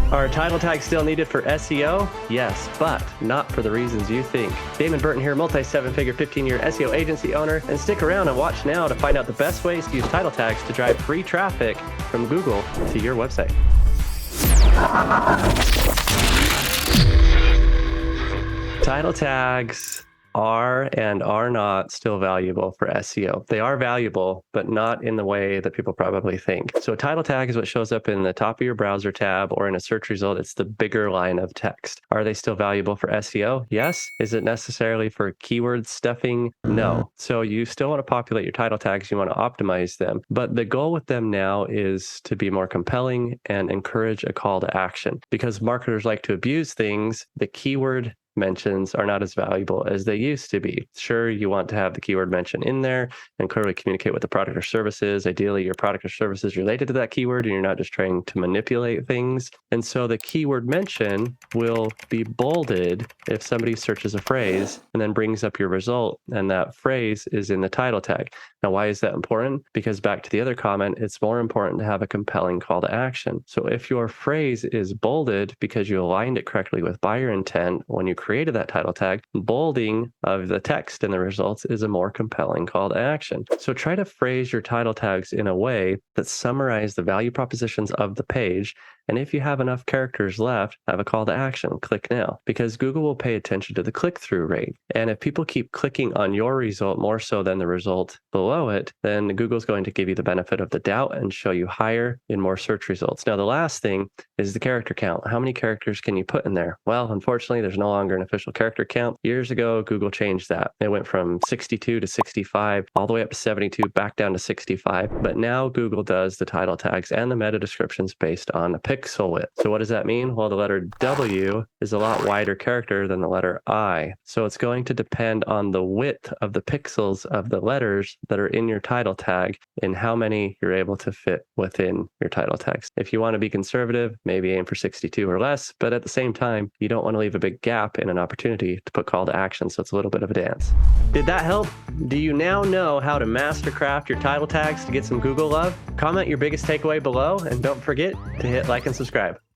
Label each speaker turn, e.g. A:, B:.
A: Are title tags still needed for SEO? Yes, but not for the reasons you think. Damon Burton here, multi-7-figure 15-year SEO agency owner, and stick around and watch now to find out the best ways to use title tags to drive free traffic from Google to your website. Title tags are and are not still valuable for SEO. They are valuable, but not in the way that people probably think. So a title tag is what shows up in the top of your browser tab or in a search result. It's the bigger line of text. Are they still valuable for SEO? Yes. Is it necessarily for keyword stuffing? No. So you still want to populate your title tags. You want to optimize them. But the goal with them now is to be more compelling and encourage a call to action. Because marketers like to abuse things, the keyword mentions are not as valuable as they used to be. Sure, you want to have the keyword mention in there and clearly communicate what the product or service is. Ideally, your product or service is related to that keyword and you're not just trying to manipulate things. And so the keyword mention will be bolded if somebody searches a phrase and then brings up your result, and that phrase is in the title tag. Now, why is that important? Because back to the other comment, it's more important to have a compelling call to action. So if your phrase is bolded because you aligned it correctly with buyer intent when you created that title tag, bolding of the text in the results is a more compelling call to action. So try to phrase your title tags in a way that summarize the value propositions of the page. And if you have enough characters left, have a call to action, click now, because Google will pay attention to the click-through rate. And if people keep clicking on your result more so than the result below it, then Google's going to give you the benefit of the doubt and show you higher in more search results. Now, the last thing is the character count. How many characters can you put in there? Well, unfortunately, there's no longer an official character count. Years ago, Google changed that. It went from 62 to 65, all the way up to 72, back down to 65. But now Google does the title tags and the meta descriptions based on a pixel width. So what does that mean? Well, the letter W is a lot wider character than the letter I. So it's going to depend on the width of the pixels of the letters that are in your title tag and how many you're able to fit within your title tags. If you want to be conservative, maybe aim for 62 or less, but at the same time, you don't want to leave a big gap in an opportunity to put call to action. So it's a little bit of a dance. Did that help? Do you now know how to mastercraft your title tags to get some Google love? Comment your biggest takeaway below, and don't forget to hit like and subscribe.